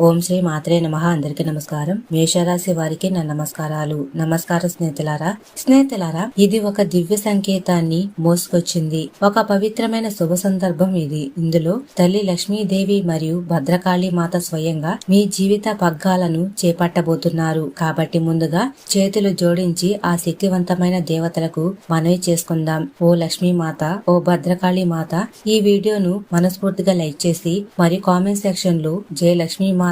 ఓం శ్రీ మాత్రే నమః. అందరికీ నమస్కారం. మేషరాశి వారికి నా నమస్కారాలు. నమస్కారం స్నేహితులారా, ఇది ఒక దివ్య సంకేతాన్ని మోసుకొచ్చింది. ఒక పవిత్రమైన శుభ సందర్భం ఇది. ఇందులో తల్లి లక్ష్మీదేవి మరియు భద్రకాళి మాత స్వయంగా మీ జీవిత పగ్గాలను చేపట్టబోతున్నారు. కాబట్టి ముందుగా చేతులు జోడించి ఆ శక్తివంతమైన దేవతలకు మనవి చేసుకుందాం. ఓ లక్ష్మీ మాత, ఓ భద్రకాళి మాత, ఈ వీడియోను మనస్ఫూర్తిగా లైక్ చేసి మరి కామెంట్ సెక్షన్ లో జై లక్ష్మీ మాత,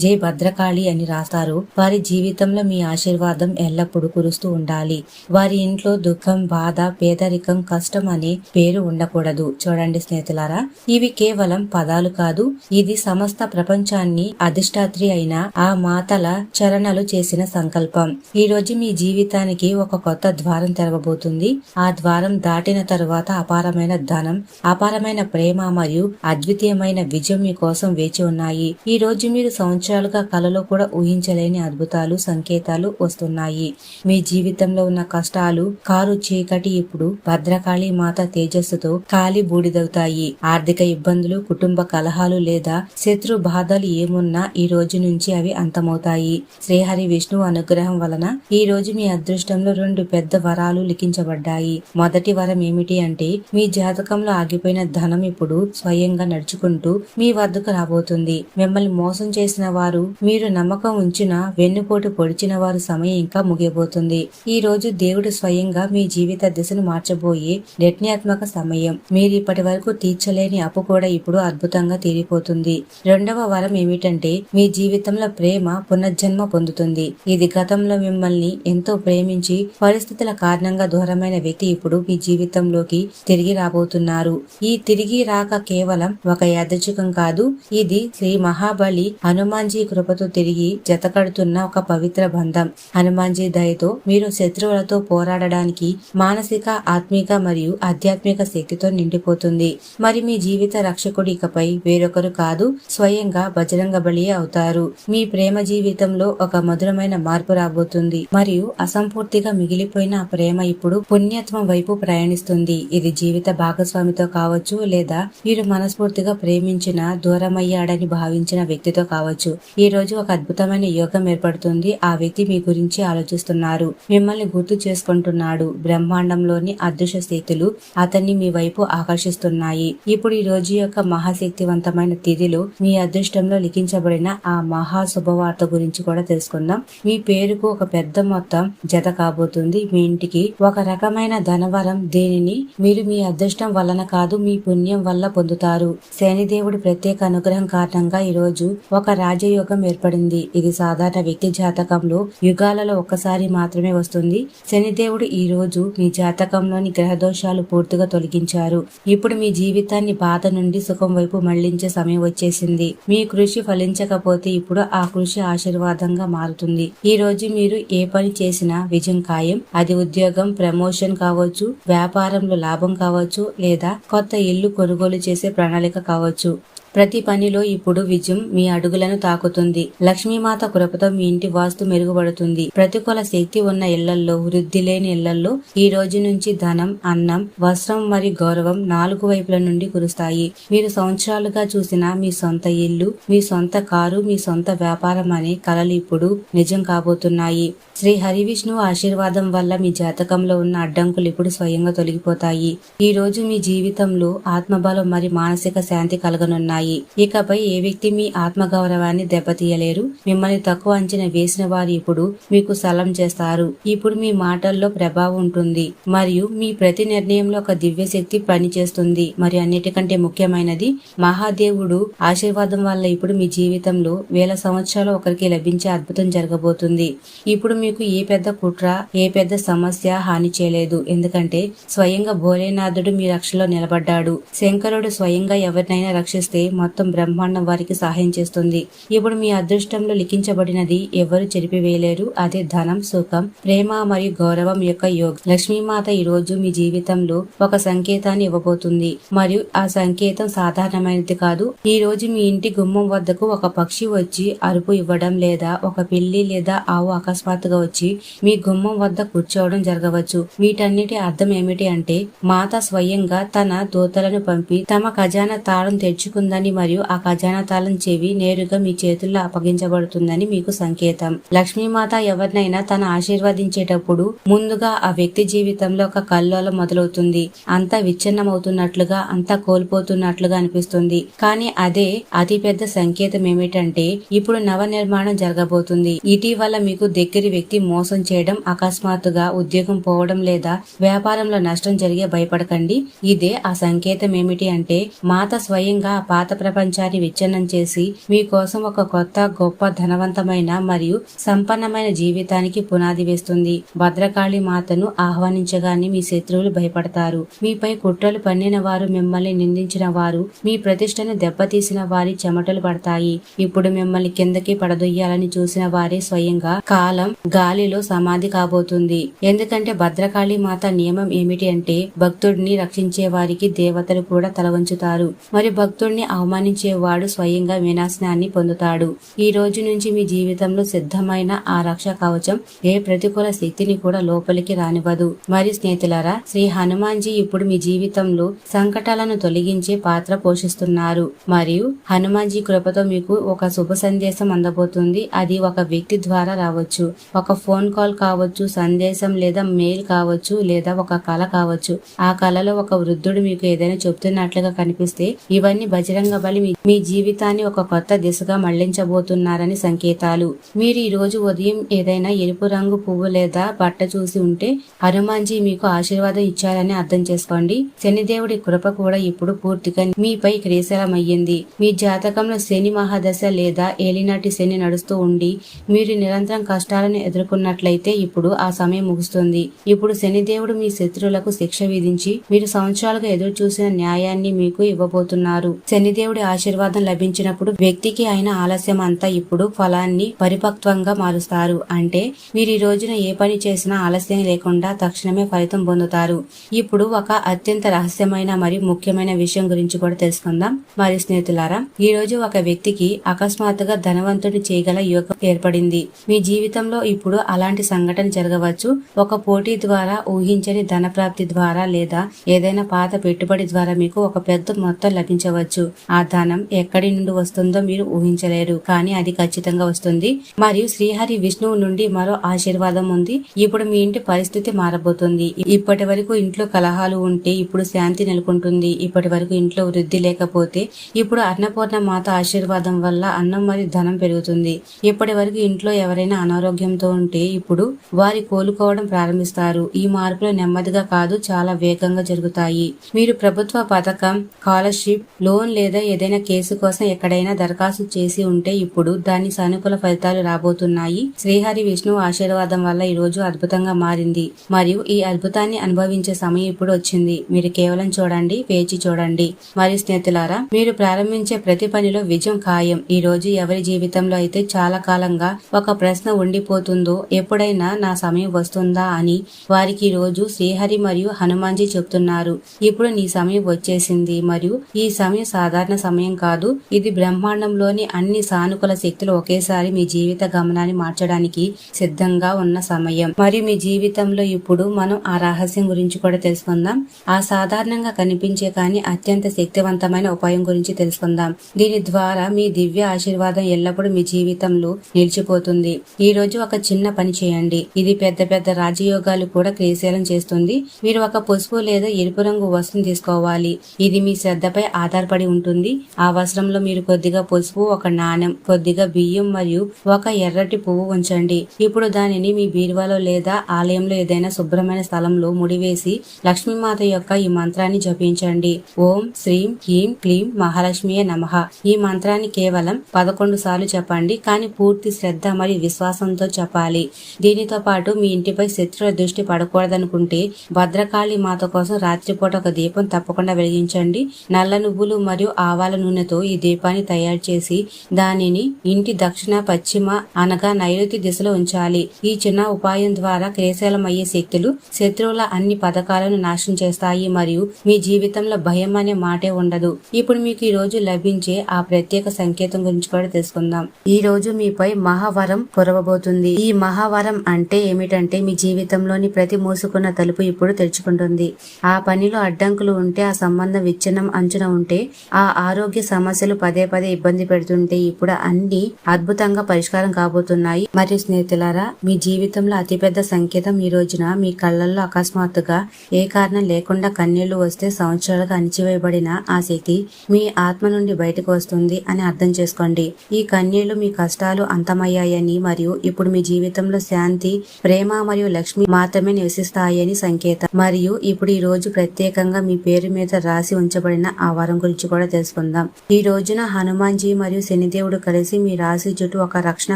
జై భద్రకాళి అని రాస్తారు. వారి జీవితంలో మీ ఆశీర్వాదం ఎల్లప్పుడూ కురుస్తూ ఉండాలి. వారి ఇంట్లో దుఃఖం, బాధ, పేదరికం, కష్టం అనే పేరు ఉండకూడదు. చూడండి స్నేహితులారా, ఇవి కేవలం పదాలు కాదు, ఇది సమస్త ప్రపంచాన్ని అధిష్టాత్రి అయిన ఆ మాతల చరణలు చేసిన సంకల్పం. ఈ రోజు మీ జీవితానికి ఒక కొత్త ద్వారం తెరవబోతుంది. ఆ ద్వారం దాటిన తరువాత అపారమైన ధనం, అపారమైన ప్రేమ మరియు అద్వితీయమైన విజయం మీ కోసం వేచి ఉన్నాయి. ఈ రోజు మీరు సంవత్సరాలుగా కలలో కూడా ఊహించలేని అద్భుతాలు, సంకేతాలు వస్తున్నాయి. మీ జీవితంలో ఉన్న కష్టాలు, కారు చీకటి ఇప్పుడు భద్రకాళి మాత తేజస్సుతో కాలి బూడిదవుతాయి. ఆర్థిక ఇబ్బందులు, కుటుంబ కలహాలు లేదా శత్రు బాధలు ఏమున్నా ఈ రోజు నుంచి అవి అంతమవుతాయి. శ్రీహరి విష్ణు అనుగ్రహం వలన ఈ రోజు మీ అదృష్టంలో 2 పెద్ద వరాలు లిఖించబడ్డాయి. మొదటి వరం ఏమిటి అంటే, మీ జాతకంలో ఆగిపోయిన ధనం ఇప్పుడు స్వయంగా నడుచుకుంటూ మీ వద్దకు రాబోతుంది. మిమ్మల్ని మోసం చేసిన వారు, మీరు నమ్మకం ఉంచిన వెన్నుపోటు పొడిచిన వారు సమయం ఇంకా ముగియబోతుంది. ఈ రోజు దేవుడు స్వయంగా మీ జీవిత దిశను మార్చబోయే నిర్ణయాత్మక సమయం. మీరు ఇప్పటి వరకు తీర్చలేని అప్పు కూడా ఇప్పుడు అద్భుతంగా తీరిపోతుంది. రెండవ వరం ఏమిటంటే, మీ జీవితంలో ప్రేమ పునర్జన్మ పొందుతుంది. ఇది గతంలో మిమ్మల్ని ఎంతో ప్రేమించి పరిస్థితుల కారణంగా దూరమైన వ్యక్తి ఇప్పుడు మీ జీవితంలోకి తిరిగి రాబోతున్నారు. ఈ తిరిగి రాక కేవలం ఒక యాదృచ్ఛికం కాదు, ఇది శ్రీ మహాబలి హనుమాన్జీ కృపతో తిరిగి జతకడుతున్న ఒక పవిత్ర బంధం. హనుమాన్జీ దయతో మీరు శత్రువులతో పోరాడడానికి మానసిక, ఆత్మిక మరియు ఆధ్యాత్మిక శక్తితో నిండిపోతుంది. మరి మీ జీవిత రక్షకుడు ఇకపై వేరొకరు కాదు, స్వయంగా బజరంగ బలి అవుతారు. మీ ప్రేమ జీవితంలో ఒక మధురమైన మార్పు రాబోతుంది మరియు అసంపూర్తిగా మిగిలిపోయిన ఆ ప్రేమ ఇప్పుడు పుణ్యత్వం వైపు ప్రయాణిస్తుంది. ఇది జీవిత భాగస్వామితో కావచ్చు, లేదా మీరు మనస్ఫూర్తిగా ప్రేమించిన, దూరమయ్యాడని భావించిన వ్యక్తితో కావచ్చు. ఈ రోజు ఒక అద్భుతమైన యోగం ఏర్పడుతుంది. ఆ వ్యక్తి మీ గురించి ఆలోచిస్తున్నారు, మిమ్మల్ని గుర్తు చేసుకుంటున్నాడు. బ్రహ్మాండంలోని అదృశ్య శక్తులు అతన్ని మీ వైపు ఆకర్షిస్తున్నాయి. ఇప్పుడు ఈ రోజు యొక్క మహాశక్తివంతమైన తిథిలో మీ అదృష్టంలో లిఖించబడిన ఆ మహా శుభవార్త గురించి కూడా తెలుసుకుందాం. మీ పేరుకు ఒక పెద్ద మొత్తం జత కాబోతుంది. మీ ఇంటికి ఒక రకమైన ధనవరం, దీనిని మీరు మీ అదృష్టం వలన కాదు, మీ పుణ్యం వల్ల పొందుతారు. శనిదేవుడి ప్రత్యేక అనుగ్రహం కారణంగా ఈ రోజు ఒక రాజయోగం ఏర్పడింది. ఇది సాధారణ వ్యక్తి జాతకంలో యుగాలలో ఒక్కసారి మాత్రమే వస్తుంది. శనిదేవుడు ఈ రోజు మీ జాతకంలోని గ్రహ దోషాలు పూర్తిగా తొలగించారు. ఇప్పుడు మీ జీవితాన్ని బాధ నుండి సుఖం వైపు మళ్లించే సమయం వచ్చేసింది. మీ కృషి ఫలించకపోతే ఇప్పుడు ఆ కృషి ఆశీర్వాదంగా మారుతుంది. ఈ రోజు మీరు ఏ పని చేసినా విజయం ఖాయం. అది ఉద్యోగం, ప్రమోషన్ కావచ్చు, వ్యాపారంలో లాభం కావచ్చు, లేదా కొత్త ఇల్లు కొనుగోలు చేసే ప్రణాళిక కావచ్చు. ప్రతి పనిలో ఇప్పుడు విజయం మీ అడుగులను తాకుతుంది. లక్ష్మీమాత కృపతో మీ ఇంటి వాస్తు మెరుగుపడుతుంది. ప్రతికూల శక్తి ఉన్న ఇళ్లల్లో, వృద్ధి లేని ఇళ్లల్లో ఈ రోజు నుంచి ధనం, అన్నం, వస్త్రం మరియు గౌరవం 4 వైపుల నుండి కురుస్తాయి. మీరు సంవత్సరాలుగా చూసిన మీ సొంత ఇల్లు, మీ సొంత కారు, మీ సొంత వ్యాపారం అనే కలలు ఇప్పుడు నిజం కాబోతున్నాయి. శ్రీ హరివిష్ణు ఆశీర్వాదం వల్ల మీ జాతకంలో ఉన్న అడ్డంకులు ఇప్పుడు స్వయంగా తొలగిపోతాయి. ఈ రోజు మీ జీవితంలో ఆత్మబలం మరియు మానసిక శాంతి కలగనున్నాయి. ఇకపై ఏ వ్యక్తి మీ ఆత్మగౌరవాన్ని దెబ్బతీయలేరు. మిమ్మల్ని తక్కువ అంచనా వేసిన వారు ఇప్పుడు మీకు సలాం చేస్తారు. ఇప్పుడు మీ మాటల్లో ప్రభావం ఉంటుంది మరియు మీ ప్రతి నిర్ణయంలో ఒక దివ్య శక్తి పనిచేస్తుంది. మరియు అన్నిటికంటే ముఖ్యమైనది, మహాదేవుడు ఆశీర్వాదం వల్ల ఇప్పుడు మీ జీవితంలో 1000 సంవత్సరాలు ఒకరికి లభించే అద్భుతం జరగబోతుంది. ఇప్పుడు మీకు ఏ పెద్ద కుట్ర, ఏ పెద్ద సమస్య హాని చేయలేదు. ఎందుకంటే స్వయంగా భోలేనాథుడు మీ రక్షలో నిలబడ్డాడు. శంకరుడు స్వయంగా ఎవరినైనా రక్షిస్తే మొత్తం బ్రహ్మాండం వారికి సహాయం చేస్తుంది. ఇప్పుడు మీ అదృష్టంలో లిఖించబడినది ఎవరు చెరిపివేయలేరు. అదే ధనం, సుఖం, ప్రేమ మరియు గౌరవం యొక్క యోగం. లక్ష్మీమాత ఈ రోజు మీ జీవితంలో ఒక సంకేతాన్ని ఇవ్వబోతుంది మరియు ఆ సంకేతం సాధారణమైనది కాదు. ఈ రోజు మీ ఇంటి గుమ్మం వద్దకు ఒక పక్షి వచ్చి అరుపు ఇవ్వడం, లేదా ఒక పిల్లి లేదా ఆవు అకస్మాత్తుగా వచ్చి మీ గుమ్మం వద్ద కూర్చోవడం జరగవచ్చు. వీటన్నిటి అర్థం ఏమిటి అంటే, మాత స్వయంగా తన దూతలను పంపి తమ ఖజానా తాళం తెరుచుకుందని యజమాని మరియు ఆ ఖజానా తాళం చెవి నేరుగా మీ చేతుల్లో అప్పగించబడుతుందని మీకు సంకేతం. లక్ష్మీమాత ఎవరినైనా తను ఆశీర్వదించేటప్పుడు ముందుగా ఆ వ్యక్తి జీవితంలో ఒక కల్లోలం మొదలవుతుంది. అంతా విచ్ఛిన్నమవుతున్నట్లుగా, అంతా కోల్పోతున్నట్లుగా అనిపిస్తుంది. కానీ అదే అతి పెద్ద సంకేతం ఏమిటంటే ఇప్పుడు నవ నిర్మాణం జరగబోతుంది. ఇటీవల మీకు దగ్గరి వ్యక్తి మోసం చేయడం, అకస్మాత్తుగా ఉద్యోగం పోవడం లేదా వ్యాపారంలో నష్టం జరిగే భయపడకండి. ఇదే ఆ సంకేతం ఏమిటి అంటే మాత స్వయంగా ఆ పాత ప్రపంచాన్ని విచ్ఛిన్నం చేసి మీకోసం ఒక కొత్త గొప్ప ధనవంతమైన మరియు సంపన్నమైన జీవితానికి పునాది వేస్తుంది. భద్రకాళి మాతను ఆహ్వానించగానే మీ శత్రువులు భయపడతారు. మీపై కుట్రలు పన్నిన వారు, మిమ్మల్ని నిందించిన వారు, మీ ప్రతిష్టను దెబ్బతీసిన వారి చెమటలు పడతాయి. ఇప్పుడు మిమ్మల్ని కిందకి పడదొయ్యాలని చూసిన వారే స్వయంగా కాలం గాలిలో సమాధి కాబోతుంది. ఎందుకంటే భద్రకాళి మాత నియమం ఏమిటి అంటే భక్తుడిని రక్షించే వారికి దేవతలు కూడా తల వంచుతారు. మరి భక్తుడిని అవమానించేవాడు స్వయంగా వినాశనాన్ని పొందుతాడు. ఈ రోజు నుంచి మీ జీవితంలో సిద్ధమైన ఆ రక్ష కవచం ఏ ప్రతికూల శక్తిని కూడా లోపలికి రానివ్వదు. మరి స్నేహితులారా, శ్రీ హనుమాన్జీ ఇప్పుడు మీ జీవితంలో సంకటాలను తొలగించే పాత్ర పోషిస్తున్నారు. మరియు హనుమాన్జీ కృపతో మీకు ఒక శుభ సందేశం అందబోతుంది. అది ఒక వ్యక్తి ద్వారా రావచ్చు, ఒక ఫోన్ కాల్ కావచ్చు, సందేశం లేదా మెయిల్ కావచ్చు, లేదా ఒక కళ కావచ్చు. ఆ కళలో ఒక వృద్ధుడు మీకు ఏదైనా చెప్తున్నట్లుగా కనిపిస్తే ఇవన్నీ బజరంగ బలి మీ జీవితాన్ని ఒక కొత్త దిశగా మళ్లించబోతున్నారని సంకేతాలు. మీరు ఈ రోజు ఉదయం ఏదైనా ఎరుపు రంగు పువ్వు లేదా బట్ట చూసి ఉంటే హనుమాన్జీ మీకు ఆశీర్వాదం ఇచ్చారని అర్థం చేసుకోండి. శనిదేవుడి కృప కూడా ఇప్పుడు పూర్తిగా మీపై క్రీశలమయ్యింది. మీ జాతకంలో శని మహాదశ లేదా ఏలినాటి శని నడుస్తూ ఉండి మీరు నిరంతరం కష్టాలను ఎదుర్కొన్నట్లయితే ఇప్పుడు ఆ సమయం ముగుస్తుంది. ఇప్పుడు శనిదేవుడు మీ శత్రువులకు శిక్ష విధించి మీరు సంవత్సరాలుగా ఎదురు చూసిన న్యాయాన్ని మీకు ఇవ్వబోతున్నారు. శనిదేవుడి ఆశీర్వాదం లభించినప్పుడు వ్యక్తికి అయిన ఆలస్యం అంతా ఇప్పుడు ఫలాన్ని పరిపక్వంగా మారుస్తారు. అంటే మీరు ఈ రోజున ఏ పని చేసినా ఆలస్యం లేకుండా తక్షణమే ఫలితం పొందుతారు. ఇప్పుడు ఒక అత్యంత రహస్యమైన మరియు ముఖ్యమైన విషయం గురించి కూడా తెలుసుకుందాం. మరి స్నేహితులారా, ఈ రోజు ఒక వ్యక్తికి అకస్మాత్తుగా ధనవంతుడి చేయగల యోగం ఏర్పడింది. మీ జీవితంలో ఇప్పుడు అలాంటి సంఘటన జరగవచ్చు. ఒక పోటీ ద్వారా, ఊహించని ధన ప్రాప్తి ద్వారా లేదా ఏదైనా పాత పెట్టుబడి ద్వారా మీకు ఒక పెద్ద మొత్తం లభించవచ్చు. ఆ ధనం ఎక్కడి నుండి వస్తుందో మీరు ఊహించలేరు, కానీ అది ఖచ్చితంగా వస్తుంది. మరియు శ్రీహరి విష్ణువు నుండి మరో ఆశీర్వాదం ఉంది. ఇప్పుడు మీ ఇంటి పరిస్థితి మారబోతుంది. ఇప్పటి వరకు ఇంట్లో కలహాలు ఉంటే ఇప్పుడు శాంతి నెలకొంటుంది. ఇప్పటి వరకు ఇంట్లో వృద్ధి లేకపోతే ఇప్పుడు అన్నపూర్ణ మాత ఆశీర్వాదం వల్ల అన్నం మరియు ధనం పెరుగుతుంది. ఇప్పటి వరకు ఇంట్లో ఎవరైనా అనారోగ్యంతో ఉంటే ఇప్పుడు వారి కోలుకోవడం ప్రారంభిస్తారు. ఈ మార్పులు నెమ్మదిగా కాదు, చాలా వేగంగా జరుగుతాయి. మీరు ప్రభుత్వ పథకం, స్కాలర్షిప్, లోన్ లేదా ఏదైనా కేసు కోసం ఎక్కడైనా దరఖాస్తు చేసి ఉంటే ఇప్పుడు దాని సానుకూల ఫలితాలు రాబోతున్నాయి. శ్రీహరి విష్ణువు ఆశీర్వాదం వల్ల ఈ రోజు అద్భుతంగా మారింది మరియు ఈ అద్భుతాన్ని అనుభవించే సమయం ఇప్పుడు వచ్చింది. మీరు కేవలం చూడండి, వేచి చూడండి. మరియు స్నేహితులారా, మీరు ప్రారంభించే ప్రతి పనిలో విజయం ఖాయం. ఈ రోజు ఎవరి జీవితంలో అయితే చాలా కాలంగా ఒక ప్రశ్న ఉండిపోతుందో ఎప్పుడైనా నా సమయం వస్తుందా అని వారికి ఈ రోజు శ్రీహరి మరియు హనుమాన్జీ చెప్తున్నారు. ఇప్పుడు నీ సమయం వచ్చేసింది మరియు ఈ సమయం సాధారణ సమయం కాదు. ఇది బ్రహ్మాండంలోని అన్ని సానుకూల శక్తులు ఒకేసారి మీ జీవిత గమనాన్ని మార్చడానికి సిద్ధంగా ఉన్న సమయం. మరియు మీ జీవితంలో ఇప్పుడు మనం ఆ రహస్యం గురించి కూడా తెలుసుకుందాం. ఆ సాధారణంగా కనిపించే కానీ అత్యంత శక్తివంతమైన ఉపాయం గురించి తెలుసుకుందాం. దీని ద్వారా మీ దివ్య ఆశీర్వాదం ఎల్లప్పుడూ మీ జీవితంలో నిలిచిపోతుంది. ఈ రోజు ఒక చిన్న పని చేయండి. ఇది పెద్ద పెద్ద రాజయోగాలు కూడా క్రియశీలం చేస్తుంది. మీరు ఒక పసుపు లేదా ఎరుపు రంగు వస్త్రం తీసుకోవాలి. ఇది మీ శ్రద్ధపై ఆధారపడి ఉంటుంది. ఆ వస్త్రంలో మీరు కొద్దిగా పసుపు, ఒక నాణెం, కొద్దిగా బియ్యం మరియు ఒక ఎర్రటి పువ్వు ఉంచండి. ఇప్పుడు దానిని మీ బీరువాలో లేదా ఆలయంలో ఏదైనా శుభ్రమైన స్థలంలో ముడివేసి లక్ష్మీమాత యొక్క ఈ మంత్రాన్ని జపించండి. ఓం శ్రీం హ్రీం క్లీం మహాలక్ష్మియే నమః. ఈ మంత్రాన్ని కేవలం 11 సార్లు చెప్పండి, కానీ పూర్తి శ్రద్ధ మరియు విశ్వాసంతో చెప్పాలి. దీనితో పాటు మీ ఇంటిపై శత్రువుల దృష్టి పడకూడదనుకుంటే భద్రకాళి మాత కోసం రాత్రిపూట ఒక దీపం తప్పకుండా వెలిగించండి. నల్ల నువ్వులు మరియు ఆవాల నూనెతో ఈ దీపాన్ని తయారు చేసి దానిని ఇంటి దక్షిణ, పశ్చిమ అనగా నైరుతి దిశలో ఉంచాలి. ఈ చిన్న ఉపాయం ద్వారా క్రియశీలమయ్యే శక్తులు శత్రువుల అన్ని పథకాలను నాశనం చేస్తాయి మరియు మీ జీవితంలో భయం అనే మాటే ఉండదు. ఇప్పుడు మీకు ఈ రోజు లభించే ఆ ప్రత్యేక సంకేతం గురించి కూడా తెలుసుకుందాం. ఈ రోజు మీపై మహావరం కురవబోతుంది. ఈ మహావరం అంటే ఏమిటంటే మీ జీవితంలోని ప్రతి మూసుకున్న తలుపు ఇప్పుడు తెరుచుకుంటుంది. ఆ పనిలో అడ్డంకులు ఉంటే, ఆ సంబంధం విచ్ఛిన్నం అంచున ఉంటే, ఆ ఆ ఆరోగ్య సమస్యలు పదే పదే ఇబ్బంది పెడుతుంటే ఇప్పుడు అన్ని అద్భుతంగా పరిష్కారం కాబోతున్నాయి. మరియు స్నేహితులారా, మీ జీవితంలో అతిపెద్ద సంకేతం ఈ రోజున మీ కళ్ళల్లో అకస్మాత్తుగా ఏ కారణం లేకుండా కన్నీళ్లు వస్తే సంవత్సరాలుగా అణిచివేయబడిన ఆ శక్తి మీ ఆత్మ నుండి బయటకు వస్తుంది అని అర్థం చేసుకోండి. ఈ కన్నీళ్లు మీ కష్టాలు అంతమయ్యాయని మరియు ఇప్పుడు మీ జీవితంలో శాంతి, ప్రేమ మరియు లక్ష్మి మాత్రమే నివసిస్తాయని సంకేతం. మరియు ఇప్పుడు ఈ రోజు ప్రత్యేకంగా మీ పేరు మీద రాసి ఉంచబడిన ఆ వరం గురించి కూడా తెలుసుకుందాం. ఈ రోజున హనుమాన్జీ మరియు శనిదేవుడు కలిసి మీ రాశి చుట్టూ ఒక రక్షణ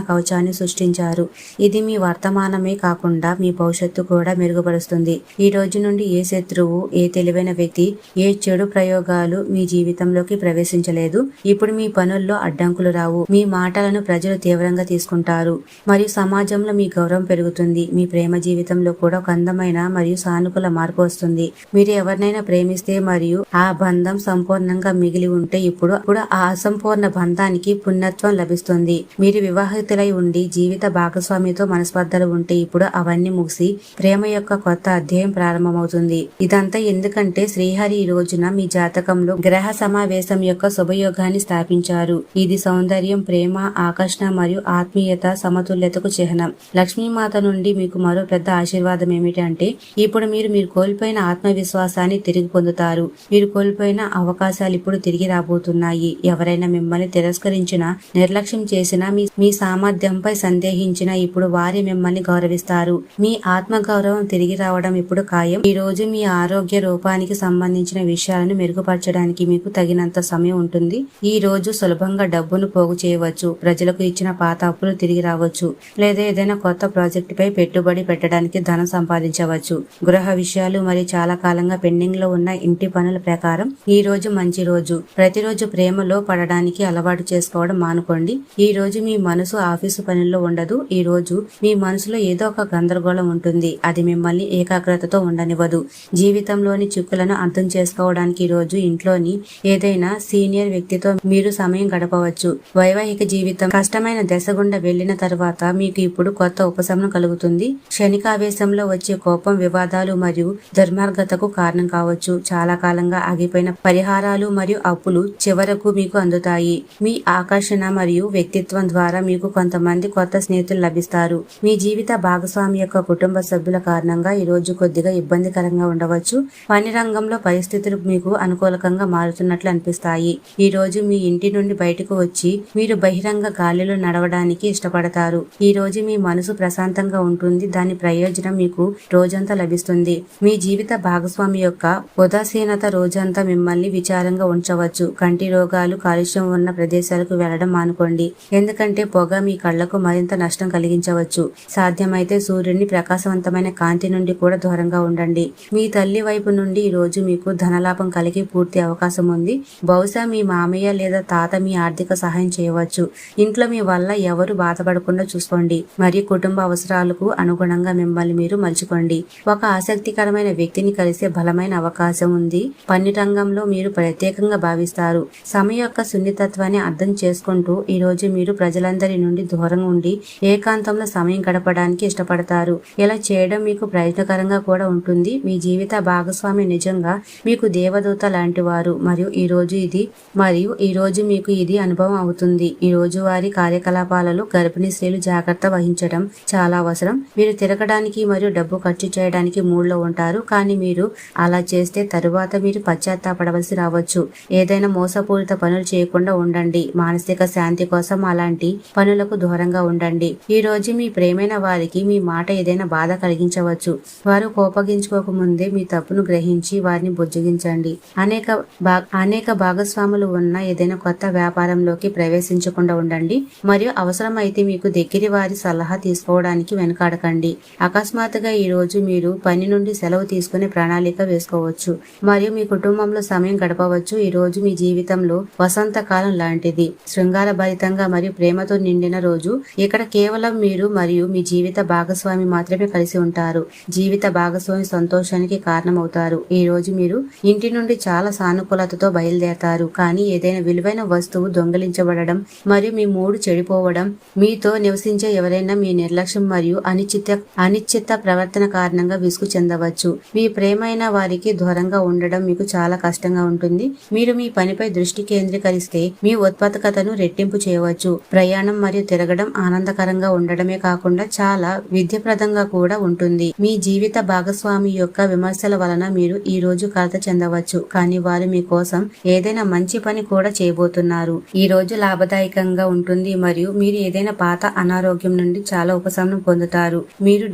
కవచాన్ని సృష్టించారు. ఇది మీ వర్తమానమే కాకుండా మీ భవిష్యత్తు కూడా మెరుగుపరుస్తుంది. ఈ రోజు నుండి ఏ శత్రువు, ఏ తెలివైన వ్యక్తి, ఏ చెడు ప్రయోగాలు మీ జీవితంలోకి ప్రవేశించలేదు. ఇప్పుడు మీ పనుల్లో అడ్డంకులు రావు. మీ మాటలను ప్రజలు తీవ్రంగా తీసుకుంటారు మరియు సమాజంలో మీ గౌరవం పెరుగుతుంది. మీ ప్రేమ జీవితంలో కూడా ఒక అందమైన మరియు సానుకూల మార్పు వస్తుంది. మీరు ఎవరినైనా ప్రేమిస్తే మరియు ఆ బంధం సంపూర్ణంగా మిగిలి ఉంటే ఇప్పుడు ఆ అసంపూర్ణ బంధానికి పుణ్యత్వం లభిస్తుంది. మీరు వివాహితులై ఉండి జీవిత భాగస్వామితో మనస్పర్ధలు ఉంటే ఇప్పుడు అవన్నీ ముగిసి ప్రేమ యొక్క కొత్త అధ్యాయం ప్రారంభమవుతుంది. ఇదంతా ఎందుకంటే శ్రీహరి ఈ రోజున మీ జాతకంలో గ్రహ సమావేశం యొక్క శుభయోగాన్ని స్థాపించారు. ఇది సౌందర్యం, ప్రేమ, ఆకర్షణ మరియు ఆత్మీయత సమతుల్యతకు చిహ్నం. లక్ష్మీమాత నుండి మీకు మరో పెద్ద ఆశీర్వాదం ఏమిటంటే ఇప్పుడు మీరు కోల్పోయిన ఆత్మవిశ్వాసాన్ని తిరిగి పొందుతారు. మీరు కోల్పోయిన అవకాశాలు ఇప్పుడు తిరిగి రాబోతున్నాయి. ఎవరైనా మిమ్మల్ని తిరస్కరించినా, నిర్లక్ష్యం చేసినా, మీ సామర్థ్యంపై సందేహించినా ఇప్పుడు వారి మిమ్మల్ని గౌరవిస్తారు. మీ ఆత్మ గౌరవం తిరిగి రావడం ఇప్పుడు ఖాయం. ఈ రోజు మీ ఆరోగ్య రూపానికి సంబంధించిన విషయాలను మెరుగుపరచడానికి మీకు తగినంత సమయం ఉంటుంది. ఈ రోజు సులభంగా డబ్బును పోగు చేయవచ్చు, ప్రజలకు ఇచ్చిన పాత అప్పులు తిరిగి రావచ్చు, లేదా ఏదైనా కొత్త ప్రాజెక్టుపై పెట్టుబడి పెట్టడానికి ధనం సంపాదించవచ్చు. గృహ విషయాలు మరియు చాలా కాలంగా పెండింగ్ లో ఉన్న ఇంటి పనుల ప్రకారం ఈ రోజు మంచి రోజు. ప్రతిరోజు ప్రేమలో పడడానికి అలవాటు చేసుకోవడం మానుకోండి. ఈ రోజు మీ మనసు ఆఫీసు పనుల్లో ఉండదు. ఈ రోజు మీ మనసులో ఏదో ఒక గందరగోళం ఉంటుంది. అది మిమ్మల్ని ఏకాగ్రతతో ఉండనివ్వదు. జీవితంలోని చిక్కులను అర్థం చేసుకోవడానికి ఈ రోజు ఇంట్లోని ఏదైనా సీనియర్ వ్యక్తితో మీరు సమయం గడపవచ్చు. వైవాహిక జీవితం కష్టమైన దశ గుండా వెళ్లిన తర్వాత మీకు ఇప్పుడు కొత్త ఉపశమనం కలుగుతుంది. క్షణికావేశంలో వచ్చే కోపం, వివాదాలు మరియు దుర్మార్గతకు కారణం కావచ్చు. చాలా కాలంగా ఆగిపోయిన పరిహారాలు మరియు అప్పులు చివరకు మీకు అందుతాయి. మీ ఆకర్షణ మరియు వ్యక్తిత్వం ద్వారా మీకు కొంతమంది కొత్త స్నేహితులు లభిస్తారు. మీ జీవిత భాగస్వామి యొక్క కుటుంబ సభ్యుల కారణంగా ఈ రోజు కొద్దిగా ఇబ్బందికరంగా ఉండవచ్చు. పని రంగంలో పరిస్థితులు మీకు అనుకూలంగా మారుతున్నట్లు అనిపిస్తాయి. ఈ రోజు మీ ఇంటి నుండి బయటకు వచ్చి మీరు బహిరంగ గాలిలో నడవడానికి ఇష్టపడతారు. ఈ రోజు మీ మనసు ప్రశాంతంగా ఉంటుంది. దాని ప్రయోజనం మీకు రోజంతా లభిస్తుంది. మీ జీవిత భాగస్వామి యొక్క ఉదాసీనత రోజంతా మిమ్మల్ని విచారంగా ఉంచవచ్చు. కంటి రోగాలు, కాలుష్యం ఉన్న ప్రదేశాలకు వెళ్లడం మానుకోండి, ఎందుకంటే పొగ మీ కళ్లకు మరింత నష్టం కలిగించవచ్చు. సాధ్యమైతే సూర్యుని ప్రకాశవంతమైన కాంతి నుండి కూడా దూరంగా ఉండండి. మీ తల్లి వైపు నుండి ఈ రోజు మీకు ధనలాభం కలిగే పూర్తి అవకాశం ఉంది. బహుశా మీ మామయ్య లేదా తాత మీ ఆర్థిక సహాయం చేయవచ్చు. ఇంట్లో మీ వల్ల ఎవరు బాధపడకుండా చూసుకోండి మరియు కుటుంబ అవసరాలకు అనుగుణంగా మిమ్మల్ని మీరు మలుచుకోండి. ఒక ఆసక్తికరమైన వ్యక్తిని కలిసే బలమైన అవకాశం ఉంది. పని రంగంలో మీరు ప్రత్యేకంగా భావిస్తారు. సమయం యొక్క సున్నితత్వాన్ని అర్థం చేసుకుంటూ ఈ రోజు మీరు ప్రజలందరి నుండి దూరంగా ఉండి ఏకాంతంలో సమయం గడపడానికి ఇష్టపడతారు. ఇలా చేయడం మీకు ప్రయోజనకరంగా కూడా ఉంటుంది. మీ జీవిత భాగస్వామి నిజంగా మీకు దేవదూత లాంటి వారు మరియు ఈ రోజు మీకు ఇది అనుభవం అవుతుంది. ఈ రోజు వారి కార్యకలాపాలలో గర్భిణీ స్త్రీలు జాగ్రత్త వహించడం చాలా అవసరం. మీరు తిరగడానికి మరియు డబ్బు ఖర్చు చేయడానికి మూడ్లో ఉంటారు, కానీ మీరు అలా చేస్తే తరువాత మీరు పశ్చాత్తాపడవలసి రావచ్చు. ఏదైనా మోసపూరిత పనులు చేయకుండా ఉండండి. మానసిక శాంతి కోసం అలాంటి పనులకు దూరంగా ఉండండి. ఈ రోజు మీ ప్రేమైన వారికి మీ మాట ఏదైనా బాధ కలిగించవచ్చు. వారు కోపగించుకోక ముందే మీ తప్పును గ్రహించి వారిని బుజ్జగించండి. అనేక భాగస్వాములు ఉన్న ఏదైనా కొత్త వ్యాపారంలోకి ప్రవేశించకుండా ఉండండి మరియు అవసరమైతే మీకు దగ్గరి వారి సలహా తీసుకోవడానికి వెనుకాడకండి. అకస్మాత్తుగా ఈ రోజు మీరు పని నుండి సెలవు తీసుకునే ప్రణాళిక వేసుకోవచ్చు మరియు మీ కుటుంబంలో సమయం గడపవచ్చు. ఈ రోజు మీ జీవితంలో వసంతకాలం లాంటిది, శృంగార భరితంగా మరియు ప్రేమతో నిండిన రోజు. ఇక్కడ కేవలం మీరు మరియు మీ జీవిత భాగస్వామి మాత్రమే కలిసి ఉంటారు. జీవిత భాగస్వామి సంతోషానికి కారణమవుతారు. ఈ రోజు మీరు ఇంటి నుండి చాలా సానుకూలతతో బయలుదేరతారు, కానీ ఏదైనా విలువైన వస్తువు దొంగిలించబడడం మరియు మీ మూడు చెడిపోవడం, మీతో నివసించే ఎవరైనా మీ నిర్లక్ష్యం మరియు అనిశ్చిత ప్రవర్తన కారణంగా విసుగు చెందవచ్చు. మీ ప్రేమైన వారికి దూరంగా ఉండడం మీకు చాలా కష్టంగా ఉంటుంది. మీరు మీ పనిపై దృష్టి కేంద్రీకరిస్తే మీ ఉత్పాదకతను రెట్టింపు చేయవచ్చు. ప్రయాణం మరియు తిరగడం ఆనందకరంగా ఉండడమే కాకుండా చాలా విద్యప్రదంగా కూడా ఉంటుంది. మీ జీవిత భాగస్వామి యొక్క విమర్శల వలన మీరు ఈ రోజు కలత చెందవచ్చు, కానీ వారు మీ కోసం ఏదైనా మంచి పని కూడా చేయబోతున్నారు. ఈ రోజు లాభదాయకంగా ఉంటుంది మరియు మీరు ఏదైనా పాత అనారోగ్యం నుండి చాలా ఉపశమనం పొందుతారు. మీరు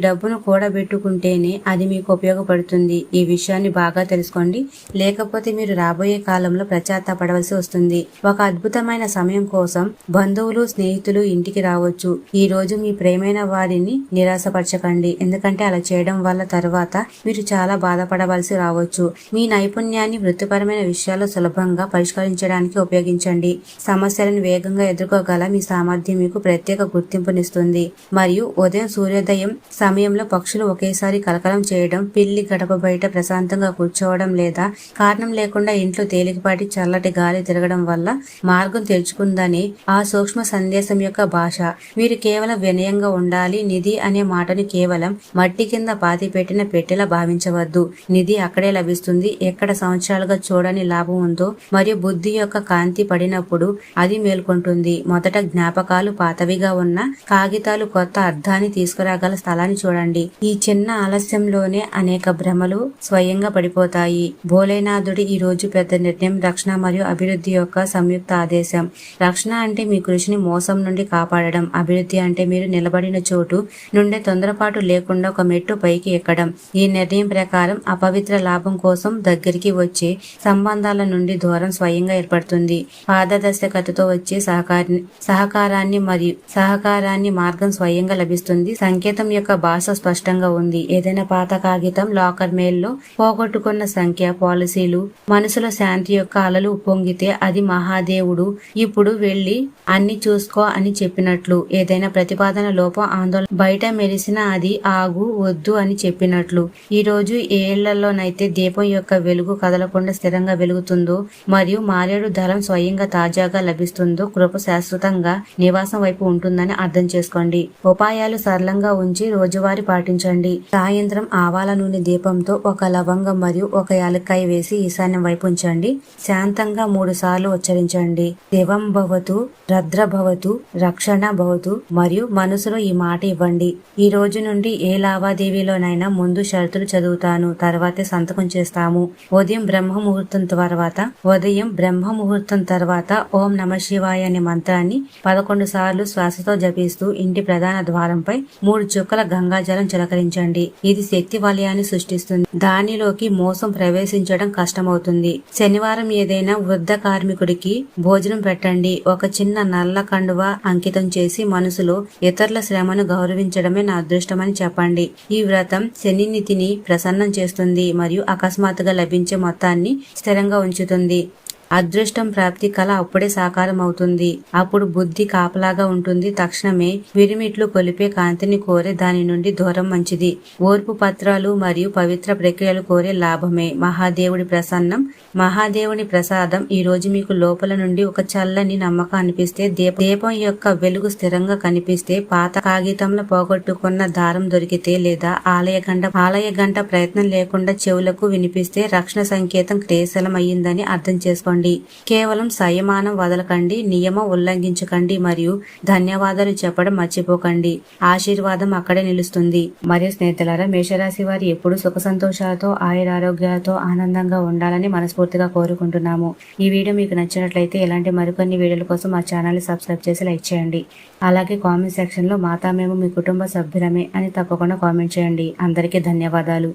డబ్బును కూడబెట్టుకుంటేనే అది మీకు ఉపయోగపడుతుంది. ఈ విషయాన్ని బాగా తెలుసుకోండి, లేకపోతే మీరు రాబోయే కాలంలో పశ్చాత్తాపడవలసి వస్తుంది. ఒక అద్భుతమైన సమయం కోసం బంధువులు, స్నేహితులు ఇంటికి రావచ్చు. ఈ రోజు మీ ప్రేమైన వారిని నిరాశపరచకండి, ఎందుకంటే అలా చేయడం వల్ల తర్వాత మీరు చాలా బాధపడవలసి రావచ్చు. మీ నైపుణ్యాన్ని వృత్తిపరమైన విషయాల్లో సులభంగా పరిష్కరించడానికి ఉపయోగించండి. సమస్యలను వేగంగా ఎదుర్కోగల మీ సామర్థ్యం మీకు ప్రత్యేక గుర్తింపునిస్తుంది. మరియు ఉదయం సూర్యోదయం సమయంలో పక్షులు ఒకేసారి కలకలం చేయడం, పిల్లి గడప బయట ప్రశాంతంగా కూర్చోవడం లేదా కారణం లేకుండా ఇంట్లో తేలికపాటి చల్లటి గాలి తిరగడం వల్ల మార్గం తెరుచుకుందని ఆ సూక్ష్మ సందేశం యొక్క భాష. మీరు కేవలం వినయంగా ఉండాలి. నిధి అనే మాటను కేవలం మట్టి కింద పాతి పెట్టిన పెట్టెలా భావించవద్దు. నిధి అక్కడే లభిస్తుంది ఎక్కడ సంవత్సరాలుగా చూడని లాభం ఉందో మరియు బుద్ధి యొక్క కాంతి పడినప్పుడు అది మేల్కొంటుంది. మొదట జ్ఞాపకాలు పాతవిగా ఉన్న కాగితాలు కొత్త అర్థాన్ని తీసుకురాగల స్థలాన్ని చూడండి. ఈ చిన్న ఆలస్యంలోనే అనేక భ్రమలు స్వయంగా పడిపోతాయి. భోలేనాథుడి ఈ రోజు పెద్ద నిర్ణయం రక్షణ మరియు అభివృద్ధి యొక్క సంయుక్త ఆదేశం. రక్షణ అంటే మీ కృషిని మోసం నుండి కాపాడడం. అభివృద్ధి అంటే మీరు నిలబడిన చోటు నుండే తొందరపాటు లేకుండా ఒక మెట్టు పైకి ఎక్కడం. ఈ నిర్ణయం ప్రకారం అపవిత్ర లాభం కోసం దగ్గరికి వచ్చే సంబంధాల నుండి దూరం స్వయంగా ఏర్పడుతుంది. పారదర్శకతతో వచ్చే సహకారాన్ని మార్గం స్వయంగా లభిస్తుంది. సంకేతం యొక్క భాష స్పష్టంగా ఉంది. ఏదైనా పాత కాగితం, లాకర్ మెయిల్లో పోగొట్టుకున్న సంఖ్య, పాలసీలు, మనసులో శాంతి యొక్క అలలు ఉప్పొంగితే అది మహాదేవుడు ఇప్పుడు వెళ్లి అన్ని చూసుకో అని చెప్పినట్లు. ఏదైనా ప్రతిపాదన లోపం, ఆందోళన బయట మెరిసిన అది ఆగు వద్దు అని చెప్పినట్లు. ఈ రోజు ఏ ఇళ్లలోనైతే దీపం యొక్క వెలుగు కదలకుండా స్థిరంగా వెలుగుతుందో మరియు మారేడు దళం స్వయంగా తాజాగా లభిస్తుందో కృప శాశ్వతంగా నివాసం వైపు ఉంటుందని అర్థం చేసుకోండి. ఉపాయాలు సరళంగా ఉంచి రోజువారీ పాటించండి. సాయంత్రం ఆవాల నూనె దీపంతో ఒక లవంగం మరియు ఒక యాలక్కాయ వేసి ఈశాన్యం వైపు ఉంచండి. శాంతంగా 3 సార్లు ఉచ్చరించండి. శివం భవతు, రద్ర భవతు, రక్షణ భవతు మరియు మనసులో ఈ మాట ఇవ్వండి. ఈ రోజు నుండి ఏ లావాదేవీలోనైనా ముందు షరతులు చదువుతాను, తర్వాతే సంతకం చేస్తాము. ఉదయం బ్రహ్మ ముహూర్తం తర్వాత ఓం నమ శివాయ అనే మంత్రాన్ని 11 సార్లు శ్వాసతో జపిస్తూ ఇంటి ప్రధాన ద్వారంపై 3 చుక్కల గంగాజలం చిలకరించండి. ఇది శక్తి వలయాన్ని సృష్టిస్తుంది. దానిలోకి మోసం ప్రవేశించడం కష్టమవుతుంది. శనివారం ఏదైనా వృద్ధ కార్మికుడికి భోజనం పెట్టండి. ఒక చిన్న నల్ల కండువా అంకితం చేసి మనసులో ఇతరుల శ్రమను గౌరవించడమే నా అదృష్టమని చెప్పండి. ఈ వ్రతం శనినితిని ప్రసన్నం చేస్తుంది మరియు అకస్మాత్తుగా లభించే మొత్తాన్ని స్థిరంగా ఉంచుతుంది. అదృష్టం ప్రాప్తి కళ అప్పుడే సాకారం అవుతుంది. అప్పుడు బుద్ధి కాపలాగా ఉంటుంది. తక్షణమే విరిమిట్లు కొలిపే కాంతిని కోరే దాని నుండి దూరం మంచిది. ఓర్పు పత్రాలు మరియు పవిత్ర ప్రక్రియలు కోరే లాభమే. మహాదేవుని ప్రసాదం. ఈ రోజు మీకు లోపల నుండి ఒక చల్లని నమ్మకం అనిపిస్తే, దీపం యొక్క వెలుగు స్థిరంగా కనిపిస్తే, పాత కాగితంలో పోగొట్టుకున్న దారం దొరికితే లేదా ఆలయ గంట ప్రయత్నం లేకుండా చెవులకు వినిపిస్తే రక్షణ సంకేతం క్రియశలం అయ్యిందని అర్థం చేసుకోండి. కేవలం సంయమనం వదలకండి, నియమం ఉల్లంఘించకండి మరియు ధన్యవాదాలు చెప్పడం మర్చిపోకండి. ఆశీర్వాదం అక్కడే నిలుస్తుంది. మరియు స్నేహితులారా, మేషరాశి వారు ఎప్పుడు సుఖ సంతోషాలతో ఆయురారోగ్యాలతో ఆనందంగా ఉండాలని మనస్ఫూర్తిగా కోరుకుంటున్నాము. ఈ వీడియో మీకు నచ్చినట్లయితే ఇలాంటి మరికొన్ని వీడియోల కోసం మా ఛానల్ ని సబ్స్క్రైబ్ చేసి లైక్ చేయండి. అలాగే కామెంట్ సెక్షన్ లో మాతా మేము మీ కుటుంబ సభ్యులమే అని తప్పకుండా కామెంట్ చేయండి. అందరికీ ధన్యవాదాలు.